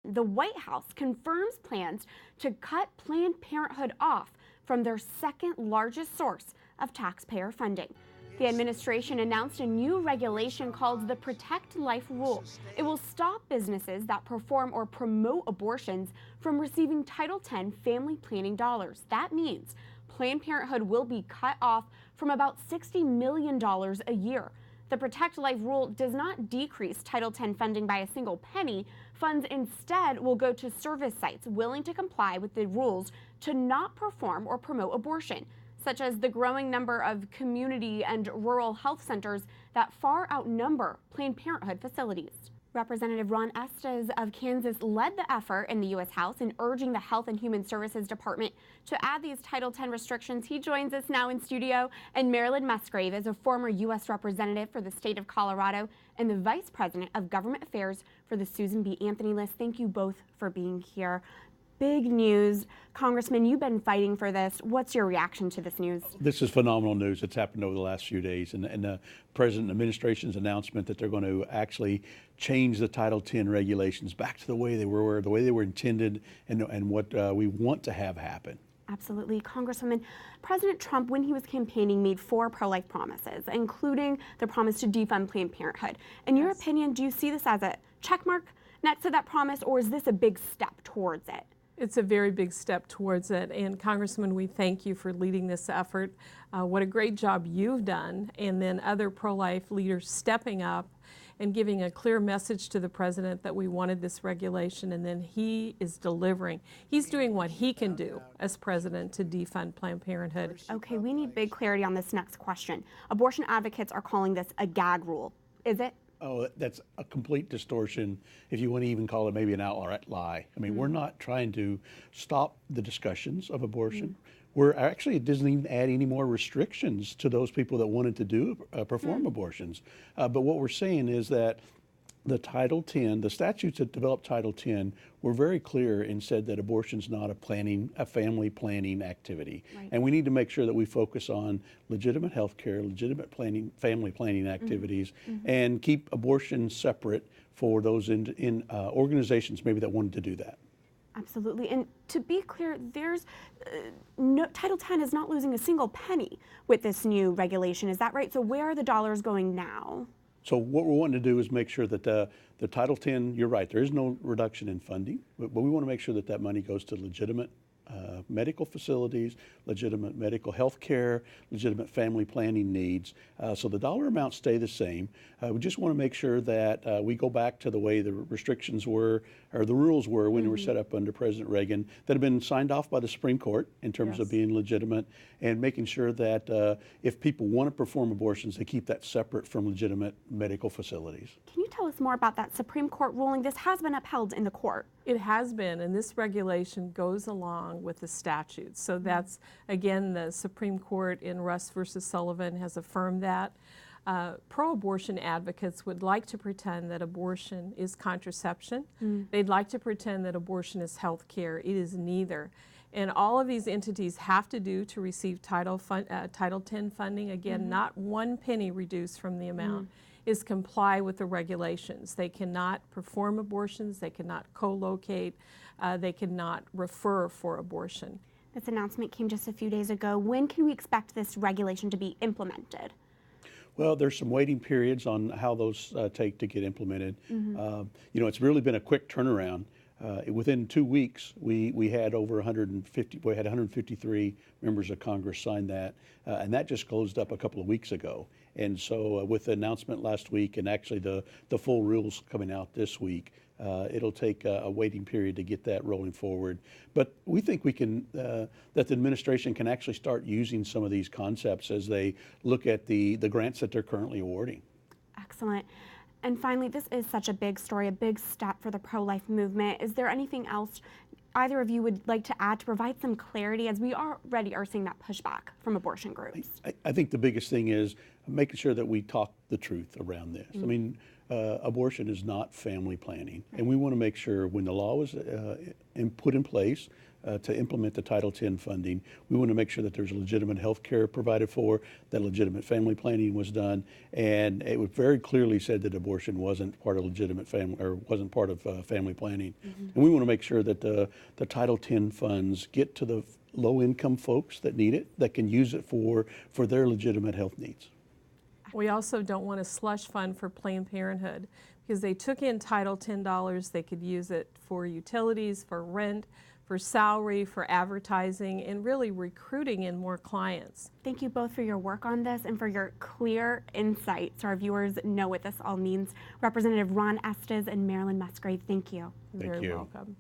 The White House confirms plans to cut Planned Parenthood off from their second largest source of taxpayer funding. The administration announced a new regulation called the Protect Life Rule. It will stop businesses that perform or promote abortions from receiving Title X family planning dollars. That means Planned Parenthood will be cut off from about $60 million a year. The Protect Life Rule does not decrease Title X funding by a single penny. Funds instead will go to service sites willing to comply with the rules to not perform or promote abortion, such as the growing number of community and rural health centers that far outnumber Planned Parenthood facilities. Representative Ron Estes of Kansas led the effort in the U.S. House in urging the Health and Human Services Department to add these Title X restrictions. He joins us now in studio. And Marilyn Musgrave is a former U.S. representative for the state of Colorado and the vice president of government affairs for the Susan B. Anthony list. Thank you both for being here. Big news. Congressman, you've been fighting for this. What's your reaction to this news? This is phenomenal news. It's happened over the last few days. And the President and administration's announcement that they're going to actually change the Title X regulations back to the way they were intended, and what we want to have happen. Absolutely. Congresswoman, President Trump, when he was campaigning, made 4 pro-life promises, including the promise to defund Planned Parenthood. In your opinion, do you see this as a check mark next to that promise, or is this a big step towards it? It's a very big step towards it, and Congressman, we thank you for leading this effort. What a great job you've done, and then other pro-life leaders stepping up and giving a clear message to the president that we wanted this regulation, and then he is delivering. He's doing what he can do as president to defund Planned Parenthood. Okay, we need big clarity on this next question. Abortion advocates are calling this a gag rule. Is it? Oh, that's a complete distortion, if you want to even call it maybe an outright lie. I mean, we're not trying to stop the discussions of abortion. It doesn't even add any more restrictions to those people that wanted to perform abortions. But what we're saying is that the Title X, the statutes that developed Title X, were very clear and said that abortion is not a family planning activity. Right. And we need to make sure that we focus on legitimate health care, legitimate family planning activities, and keep abortion separate for those in organizations maybe that wanted to do that. Absolutely. And to be clear, Title X is not losing a single penny with this new regulation. Is that right? So where are the dollars going now? So what we're wanting to do is make sure that the Title X, you're right, there is no reduction in funding, but we want to make sure that that money goes to legitimate medical facilities, legitimate medical health care, legitimate family planning needs. So the dollar amounts stay the same. We just want to make sure that we go back to the way the restrictions were, or the rules were when they were set up under President Reagan, that have been signed off by the Supreme Court in terms of being legitimate, and making sure that if people want to perform abortions, they keep that separate from legitimate medical facilities. Can you tell us more about that Supreme Court ruling? This has been upheld in the court. It has been, and this regulation goes along with the statutes. So that's, again, the Supreme Court in Russ versus Sullivan has affirmed that. Pro-abortion advocates would like to pretend that abortion is contraception. They'd like to pretend that abortion is health care. It is neither. And all of these entities have to do to receive Title X funding, again, not one penny reduced from the amount, is comply with the regulations. They cannot perform abortions, they cannot co-locate, they cannot refer for abortion. This announcement came just a few days ago. When can we expect this regulation to be implemented? Well, there's some waiting periods on how those take to get implemented. It's really been a quick turnaround. Within 2 weeks, we had over 153 members of Congress sign that, and that just closed up a couple of weeks ago. And so with the announcement last week, and actually the full rules coming out this week, it'll take a waiting period to get that rolling forward. But we think we can, that the administration can actually start using some of these concepts as they look at the grants that they're currently awarding. Excellent. And finally, this is such a big story, a big step for the pro-life movement. Is there anything else either of you would like to add to provide some clarity, as we already are seeing that pushback from abortion groups? I think the biggest thing is making sure that we talk the truth around this. I mean, abortion is not family planning, and we want to make sure when the law was put in place, to implement the Title X funding. We want to make sure that there's legitimate health care provided for, that legitimate family planning was done, and it was very clearly said that abortion wasn't part of legitimate family, or wasn't part of family planning. And we want to make sure that the Title X funds get to the low-income folks that need it, that can use it for their legitimate health needs. We also don't want a slush fund for Planned Parenthood, because they took in Title X dollars. They could use it for utilities, for rent, for salary, for advertising, and really recruiting in more clients. Thank you both for your work on this and for your clear insight so our viewers know what this all means. Representative Ron Estes and Marilyn Musgrave, thank you. Thank You're you. welcome.